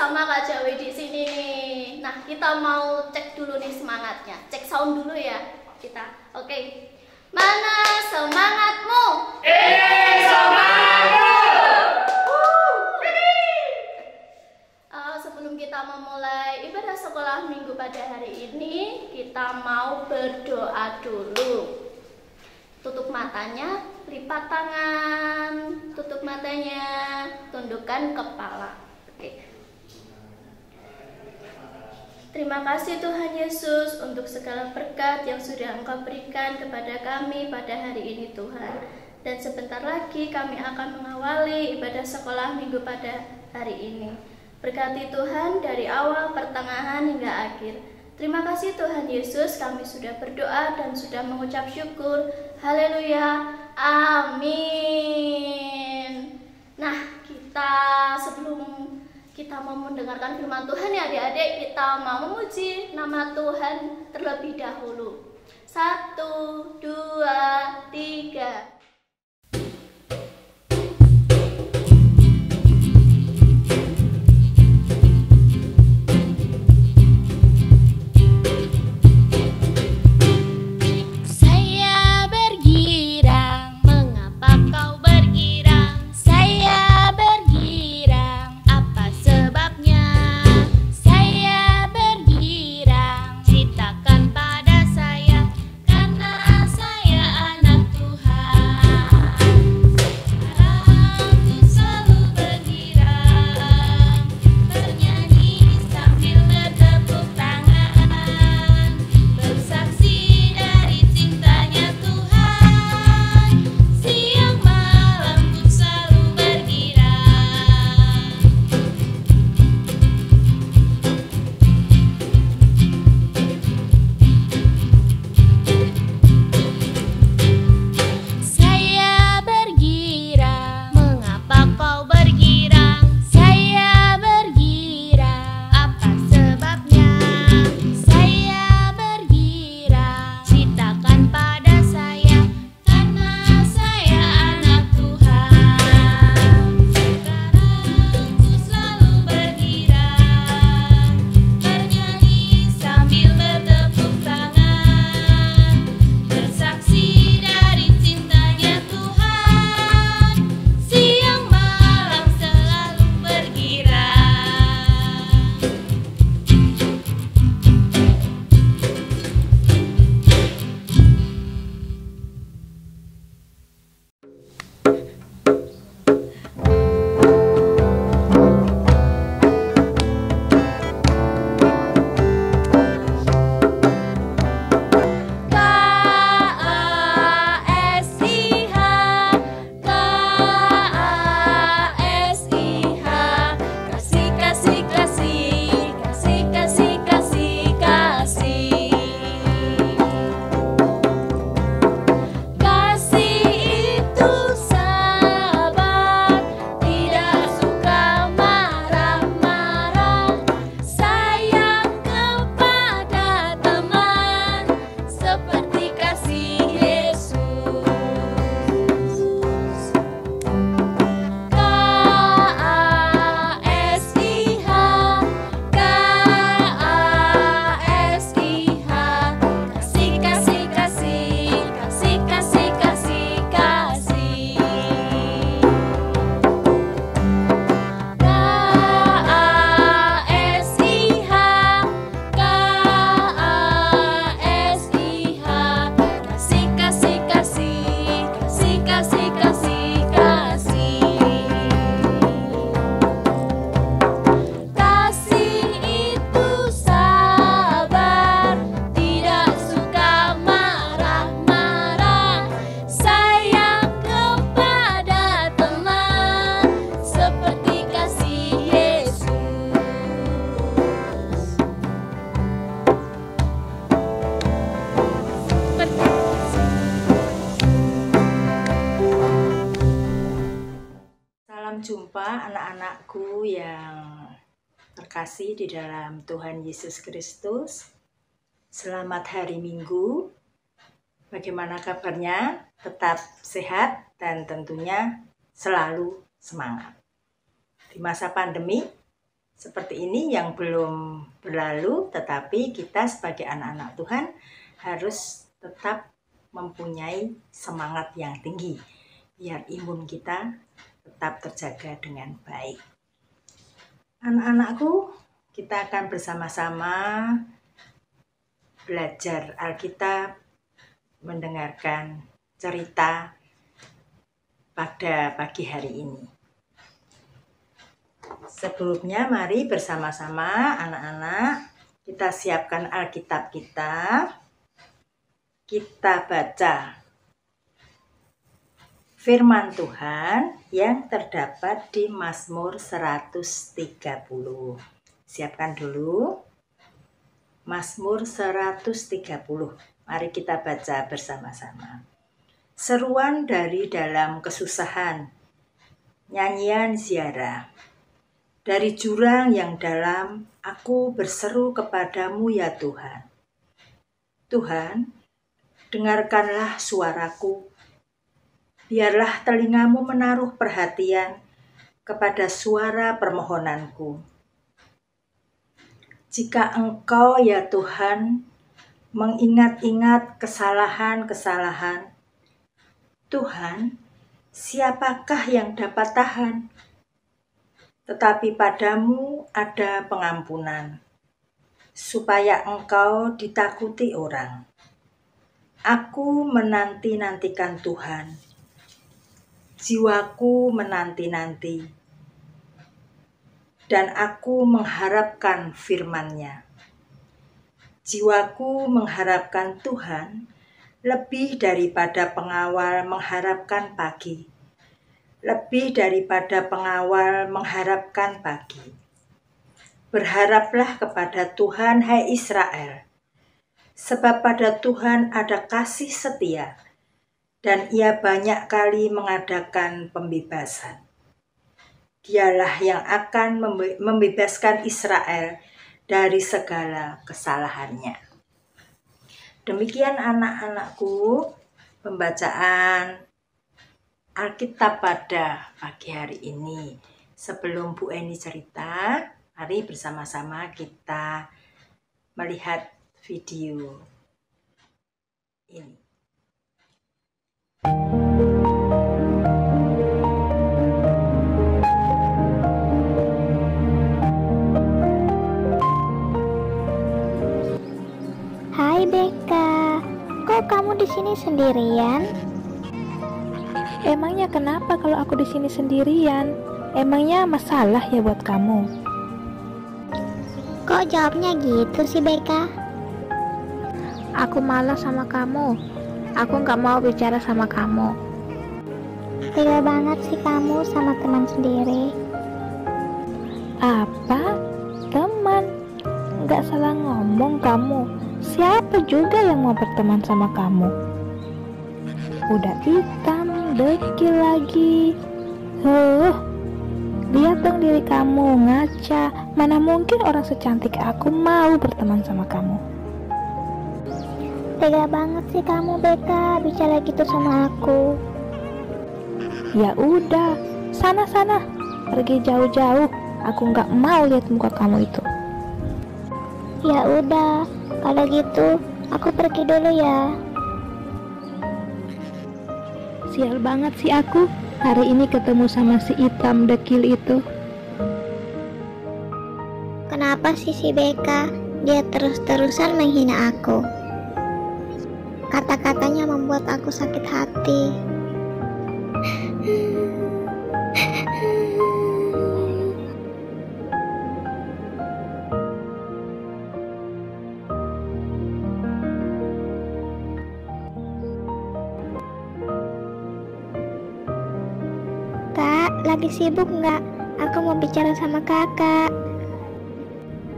sama Kak Jawi di sini nih. Nah, kita mau cek dulu nih semangatnya. Cek sound dulu ya kita. Oke. Mana semangatmu? Semangatmu! Sebelum kita memulai ibadah sekolah minggu pada hari ini, kita mau berdoa dulu. Tutup matanya, lipat tangan, tutup matanya, tundukkan kepala. Oke. Terima kasih Tuhan Yesus untuk segala berkat yang sudah Engkau berikan kepada kami pada hari ini Tuhan. Dan sebentar lagi kami akan mengawali ibadah sekolah minggu pada hari ini. Berkati Tuhan dari awal, pertengahan hingga akhir. Terima kasih Tuhan Yesus, kami sudah berdoa dan sudah mengucap syukur. Haleluya, amin. Nah, sebelum kita mau mendengarkan firman Tuhan ya adik-adik, kita mau memuji nama Tuhan terlebih dahulu. 1, 2, 3. Jumpa anak-anakku yang terkasih di dalam Tuhan Yesus Kristus. Selamat hari Minggu. Bagaimana kabarnya? Tetap sehat dan tentunya selalu semangat. Di masa pandemi, seperti ini yang belum berlalu, tetapi kita sebagai anak-anak Tuhan harus tetap mempunyai semangat yang tinggi biar imun kita tetap terjaga dengan baik. Anak-anakku, kita akan bersama-sama belajar Alkitab, mendengarkan cerita pada pagi hari ini. Sebelumnya mari bersama-sama anak-anak kita siapkan Alkitab kita. Kita baca firman Tuhan yang terdapat di Mazmur 130. Siapkan dulu Mazmur 130. Mari kita baca bersama-sama. Seruan dari dalam kesusahan, nyanyian ziarah. Dari jurang yang dalam, aku berseru kepadamu ya Tuhan. Tuhan, dengarkanlah suaraku. Biarlah telingamu menaruh perhatian kepada suara permohonanku. Jika Engkau ya Tuhan mengingat-ingat kesalahan-kesalahan, Tuhan, siapakah yang dapat tahan? Tetapi padamu ada pengampunan, supaya Engkau ditakuti orang. Aku menanti-nantikan Tuhan, jiwaku menanti-nanti, dan aku mengharapkan firman-Nya. Jiwaku mengharapkan Tuhan lebih daripada pengawal mengharapkan pagi. Lebih daripada pengawal mengharapkan pagi. Berharaplah kepada Tuhan, hai Israel, sebab pada Tuhan ada kasih setia, dan Ia banyak kali mengadakan pembebasan. Dialah yang akan membebaskan Israel dari segala kesalahannya. Demikian anak-anakku, pembacaan Alkitab pada pagi hari ini. Sebelum Bu Eni cerita, mari bersama-sama kita melihat video ini. Hai Beka, kok kamu di sini sendirian? Emangnya kenapa kalau aku di sini sendirian? Emangnya masalah ya buat kamu? Kok jawabnya gitu sih Beka? Aku malas sama kamu. Aku nggak mau bicara sama kamu. Tega banget sih kamu sama teman sendiri. Apa? Teman? Nggak salah ngomong kamu. Siapa juga yang mau berteman sama kamu? Udah hitam, dekil lagi. Lihat dong diri kamu, ngaca. Mana mungkin orang secantik aku mau berteman sama kamu? Tega banget sih kamu Beka bicara gitu sama aku. Ya udah, sana-sana, pergi jauh-jauh. Aku nggak mau lihat muka kamu itu. Ya udah, kalau gitu aku pergi dulu ya. Sial banget sih aku hari ini ketemu sama si hitam dekil itu. Kenapa sih si Beka? Dia terus-terusan menghina aku. Kata-katanya membuat aku sakit hati. Kak, lagi sibuk nggak? Aku mau bicara sama kakak.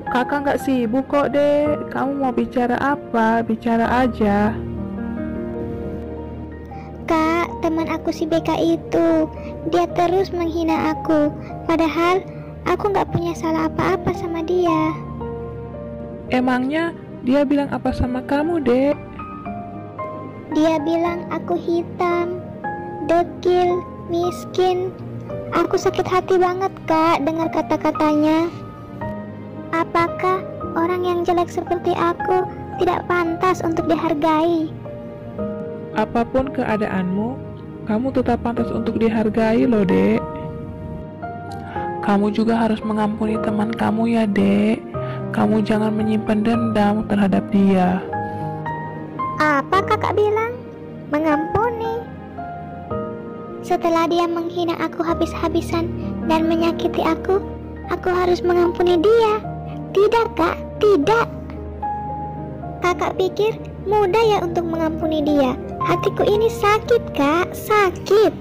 Kakak nggak sibuk kok, Dek. Kamu mau bicara apa? Bicara aja. Kak, teman aku si Beka itu, dia terus menghina aku. Padahal aku nggak punya salah apa-apa sama dia. Emangnya dia bilang apa sama kamu, Dek? Dia bilang aku hitam, dekil, miskin. Aku sakit hati banget, Kak, dengar kata-katanya. Apakah orang yang jelek seperti aku tidak pantas untuk dihargai? Apapun keadaanmu, kamu tetap pantas untuk dihargai loh, Dek. Kamu juga harus mengampuni teman kamu ya, Dek. Kamu jangan menyimpan dendam terhadap dia. Apa kakak bilang? Mengampuni? Setelah dia menghina aku habis-habisan dan menyakiti aku harus mengampuni dia. Tidak kak, tidak. Kakak pikir mudah ya untuk mengampuni dia? Hatiku ini sakit kak, sakit.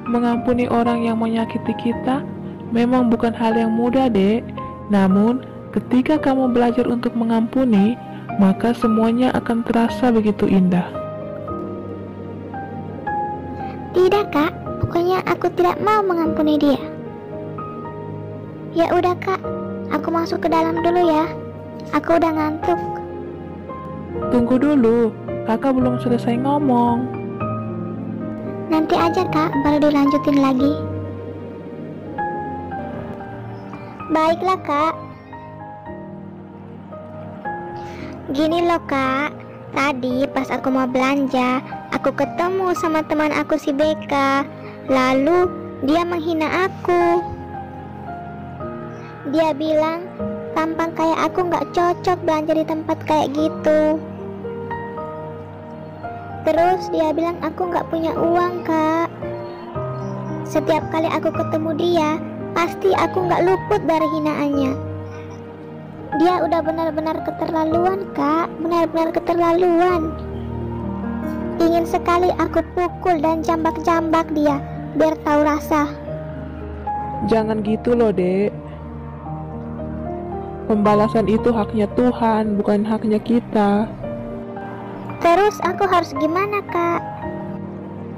Mengampuni orang yang menyakiti kita memang bukan hal yang mudah, Dek. Namun, ketika kamu belajar untuk mengampuni, maka semuanya akan terasa begitu indah. Tidak kak, pokoknya aku tidak mau mengampuni dia. Ya udah kak, aku masuk ke dalam dulu ya. Aku udah ngantuk. Tunggu dulu, kakak belum selesai ngomong. Nanti aja kak, baru dilanjutin lagi. Baiklah kak. Gini loh kak, tadi pas aku mau belanja, aku ketemu sama teman aku si Beka. Lalu dia menghina aku. Dia bilang tampang kayak aku gak cocok belanja di tempat kayak gitu. Terus dia bilang aku gak punya uang kak. Setiap kali aku ketemu dia, pasti aku gak luput dari hinaannya. Dia udah benar-benar keterlaluan kak, benar-benar keterlaluan. Ingin sekali aku pukul dan jambak-jambak dia, biar tahu rasa. Jangan gitu loh, Dek. Pembalasan itu haknya Tuhan, bukan haknya kita. Terus aku harus gimana kak?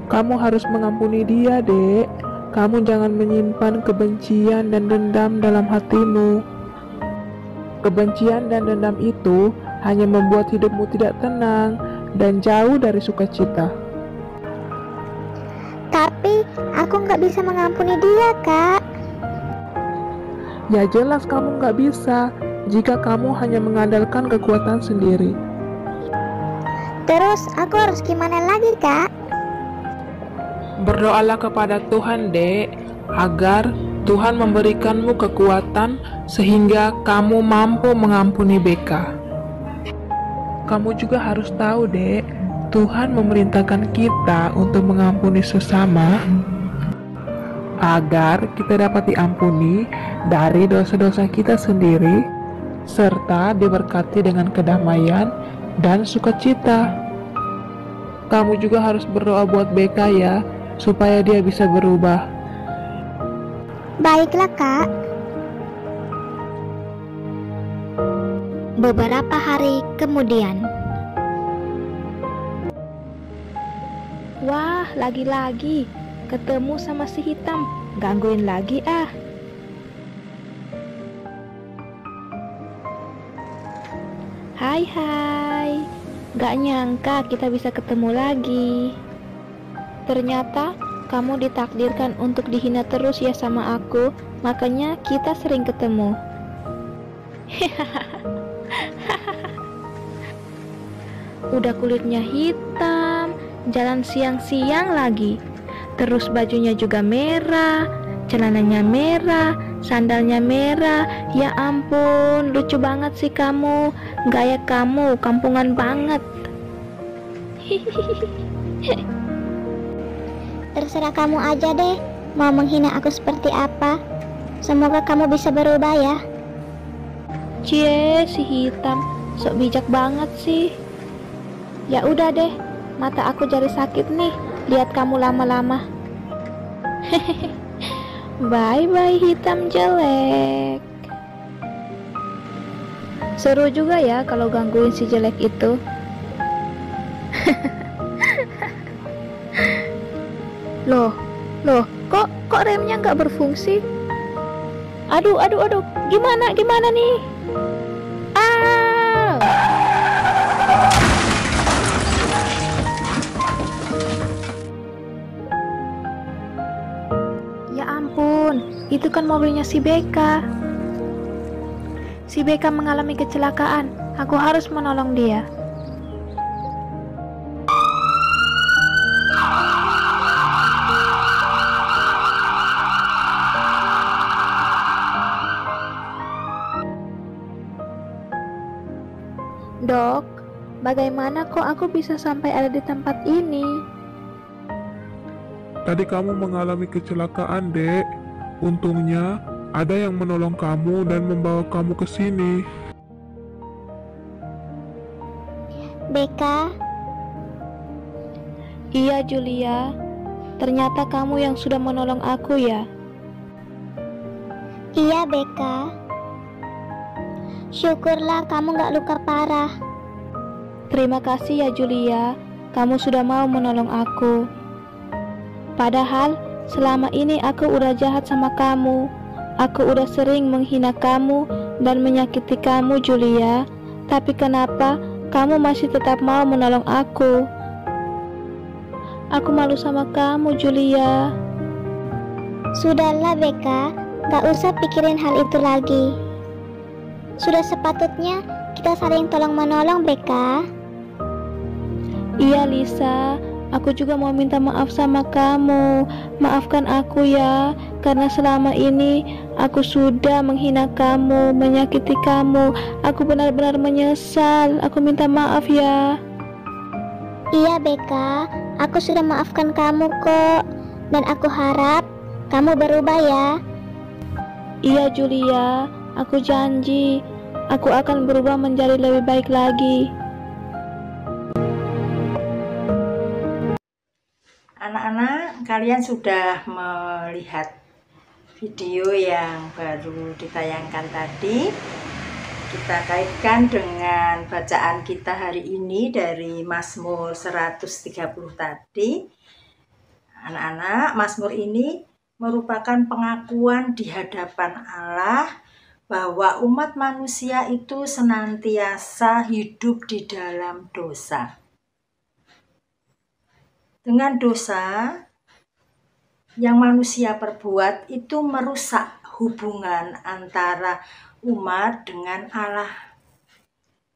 Kamu harus mengampuni dia, Dek. Kamu jangan menyimpan kebencian dan dendam dalam hatimu. Kebencian dan dendam itu hanya membuat hidupmu tidak tenang dan jauh dari sukacita. Tapi aku nggak bisa mengampuni dia kak. Ya jelas kamu nggak bisa jika kamu hanya mengandalkan kekuatan sendiri. Terus aku harus gimana lagi kak? Berdoalah kepada Tuhan, Dek, agar Tuhan memberikanmu kekuatan sehingga kamu mampu mengampuni Beka. Kamu juga harus tahu, Dek, Tuhan memerintahkan kita untuk mengampuni sesama agar kita dapat diampuni dari dosa-dosa kita sendiri serta diberkati dengan kedamaian dan sukacita. Kamu juga harus berdoa buat Beka ya, supaya dia bisa berubah. Baiklah kak. Beberapa hari kemudian. Wah, lagi-lagi ketemu sama si hitam. Gangguin lagi ah. Hai. Gak nyangka kita bisa ketemu lagi. Ternyata kamu ditakdirkan untuk dihina terus ya sama aku. Makanya kita sering ketemu. Udah kulitnya hitam, jalan siang-siang lagi. Terus bajunya juga merah, celananya merah, sandalnya merah. Ya ampun, lucu banget sih kamu. Gaya kamu kampungan banget. Terserah kamu aja deh, mau menghina aku seperti apa. Semoga kamu bisa berubah ya. Cie, si hitam, sok bijak banget sih. Ya udah deh, mata aku jadi sakit nih, lihat kamu lama-lama. Bye-bye hitam jelek. Seru juga ya kalau gangguin si jelek itu. Loh, kok remnya nggak berfungsi? Aduh, gimana nih? Ah! Ya ampun, itu kan mobilnya si Beka. si Beka mengalami kecelakaan. Aku harus menolong dia. Dok, bagaimana kok aku bisa sampai ada di tempat ini? Tadi kamu mengalami kecelakaan, Dek. Untungnya ada yang menolong kamu dan membawa kamu ke sini. Beka, Iya, Julia. Ternyata kamu yang sudah menolong aku ya. iya Beka. Syukurlah kamu gak luka parah. Terima kasih ya, Julia. Kamu sudah mau menolong aku. Padahal selama ini aku udah jahat sama kamu. Aku udah sering menghina kamu dan menyakiti kamu, Julia. Tapi kenapa kamu masih tetap mau menolong aku? Aku malu sama kamu, Julia. Sudahlah Beka, gak usah pikirin hal itu lagi. Sudah sepatutnya kita saling tolong menolong Beka. Iya, Lisa. Aku juga mau minta maaf sama kamu. Maafkan aku ya, karena selama ini aku sudah menghina kamu, menyakiti kamu. Aku benar-benar menyesal. Aku minta maaf ya. Iya Beka, aku sudah maafkan kamu kok. Dan aku harap kamu berubah ya. Iya, Julia. Aku janji, aku akan berubah menjadi lebih baik lagi. Anak-anak, kalian sudah melihat video yang baru ditayangkan tadi. Kita kaitkan dengan bacaan kita hari ini dari Mazmur 130 tadi. Anak-anak, Mazmur ini merupakan pengakuan di hadapan Allah bahwa umat manusia itu senantiasa hidup di dalam dosa. Dengan dosa yang manusia perbuat itu merusak hubungan antara umat dengan Allah.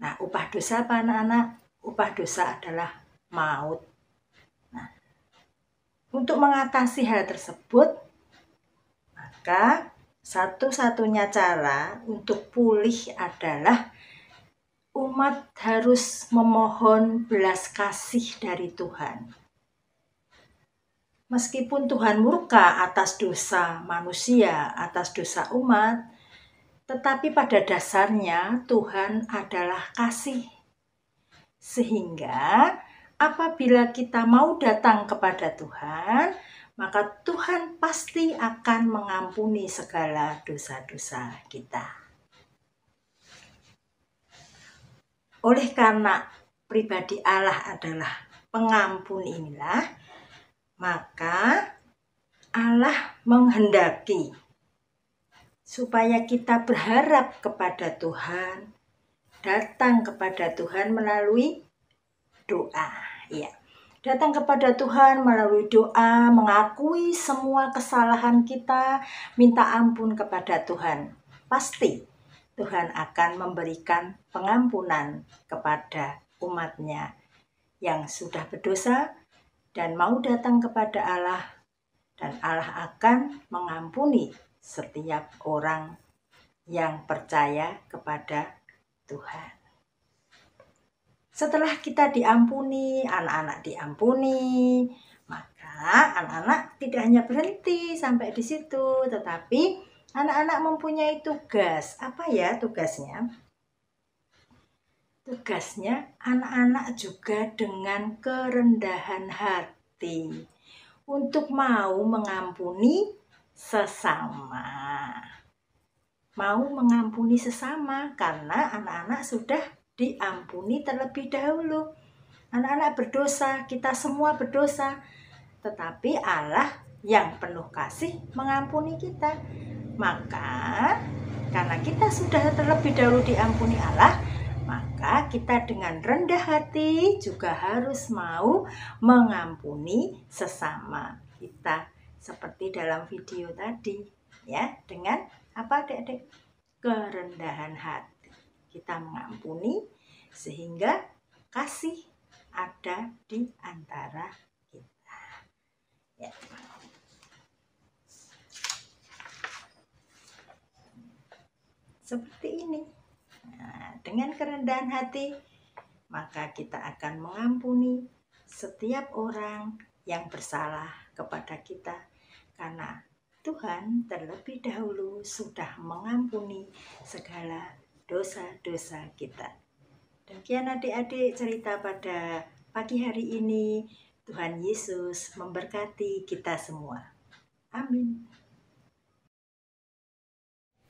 Nah, upah dosa apa anak-anak? Upah dosa adalah maut. Nah, untuk mengatasi hal tersebut, maka satu-satunya cara untuk pulih adalah umat harus memohon belas kasih dari Tuhan. Meskipun Tuhan murka atas dosa manusia, atas dosa umat, tetapi pada dasarnya Tuhan adalah kasih. Sehingga apabila kita mau datang kepada Tuhan, maka Tuhan pasti akan mengampuni segala dosa-dosa kita. Oleh karena pribadi Allah adalah pengampun inilah, maka Allah menghendaki supaya kita berharap kepada Tuhan, datang kepada Tuhan melalui doa. Ya, datang kepada Tuhan melalui doa, mengakui semua kesalahan kita, minta ampun kepada Tuhan. Pasti Tuhan akan memberikan pengampunan kepada umatnya yang sudah berdosa dan mau datang kepada Allah, dan Allah akan mengampuni setiap orang yang percaya kepada Tuhan. Setelah kita diampuni, anak-anak diampuni, maka anak-anak tidak hanya berhenti sampai di situ, tetapi anak-anak mempunyai tugas. Apa ya tugasnya? Tugasnya anak-anak juga dengan kerendahan hati untuk mau mengampuni sesama. Mau mengampuni sesama karena anak-anak sudah diampuni terlebih dahulu. Anak-anak berdosa, kita semua berdosa. Tetapi Allah yang penuh kasih mengampuni kita. Maka karena kita sudah terlebih dahulu diampuni Allah, maka kita dengan rendah hati juga harus mau mengampuni sesama kita. Seperti dalam video tadi, ya, dengan apa, Dek-dek? kerendahan hati. Kita mengampuni sehingga kasih ada di antara kita. Ya. Seperti ini. Nah, dengan kerendahan hati, maka kita akan mengampuni setiap orang yang bersalah kepada kita, karena Tuhan terlebih dahulu sudah mengampuni segala dosa-dosa kita. Demikian adik-adik cerita pada pagi hari ini. Tuhan Yesus memberkati kita semua. Amin.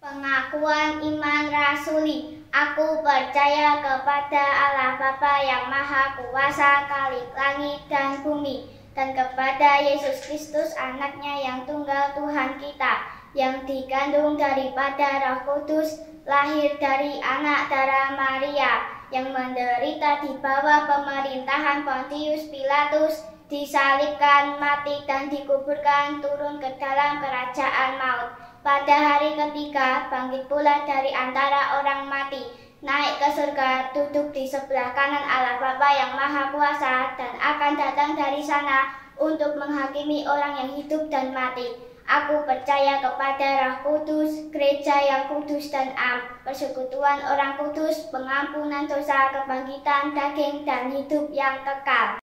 Pengakuan iman rasuli. Aku percaya kepada Allah Bapa yang Maha Kuasa, Khalik langit dan bumi, dan kepada Yesus Kristus anaknya yang tunggal Tuhan kita, yang dikandung daripada Roh Kudus, lahir dari anak darah Maria, yang menderita di bawah pemerintahan Pontius Pilatus, disalibkan, mati dan dikuburkan, turun ke dalam kerajaan maut. Pada hari ketiga, bangkit pula dari antara orang mati, naik ke surga, duduk di sebelah kanan Allah Bapa yang Maha Kuasa, dan akan datang dari sana untuk menghakimi orang yang hidup dan mati. Aku percaya kepada Roh Kudus, gereja yang kudus dan am, persekutuan orang kudus, pengampunan dosa, kebangkitan daging, dan hidup yang kekal.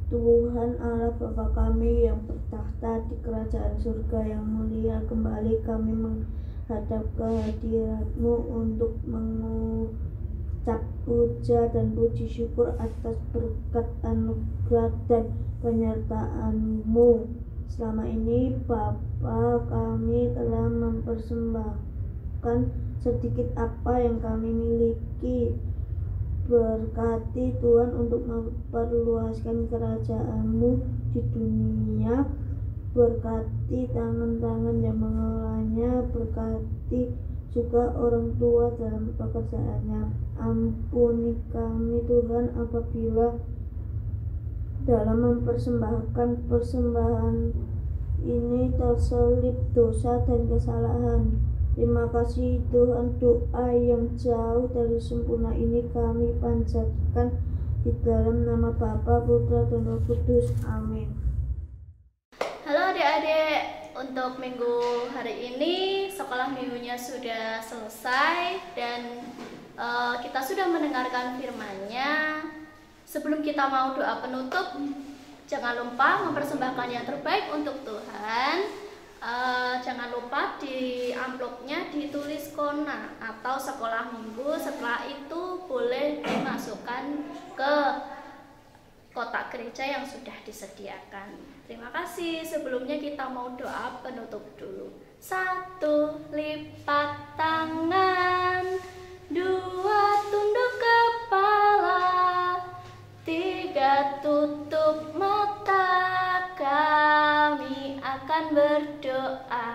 Tuhan Allah Bapa kami yang bertahta di kerajaan surga yang mulia, kembali kami menghadap ke hadirat-Mu untuk mengucap puja dan puji syukur atas berkat anugerah dan penyertaan-Mu. Selama ini Bapa, kami telah mempersembahkan sedikit apa yang kami miliki. Berkati Tuhan untuk memperluaskan kerajaan-Mu di dunia. Berkati tangan-tangan yang mengelolanya. Berkati juga orang tua dalam pekerjaannya. Ampuni kami Tuhan apabila dalam mempersembahkan persembahan ini terselip dosa dan kesalahan. Terima kasih Tuhan, doa yang jauh dari sempurna ini kami panjatkan di dalam nama Bapa, Putra, dan Roh Kudus. Amin. Halo adik-adik, untuk minggu hari ini sekolah minggunya sudah selesai dan kita sudah mendengarkan firman-Nya. Sebelum kita mau doa penutup, jangan lupa mempersembahkan yang terbaik untuk Tuhan. Jangan lupa di amplopnya ditulis Kona atau sekolah minggu. Setelah itu boleh dimasukkan ke kotak gereja yang sudah disediakan. Terima kasih. Sebelumnya kita mau doa penutup dulu. 1. Lipat tangan, 2. Tunduk kepala, 3. Tutup mata. Kami akan berdoa.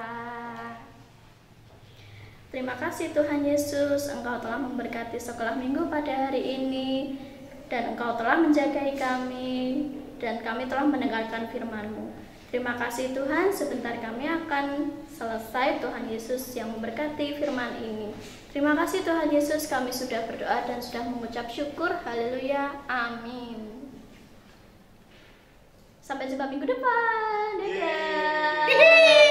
Terima kasih Tuhan Yesus, Engkau telah memberkati sekolah minggu pada hari ini, dan Engkau telah menjagai kami, dan kami telah mendengarkan firman-Mu. Terima kasih Tuhan, sebentar kami akan selesai. Tuhan Yesus yang memberkati firman ini. Terima kasih Tuhan Yesus, kami sudah berdoa dan sudah mengucap syukur. Haleluya, amin. Sampai jumpa minggu depan. Dadah.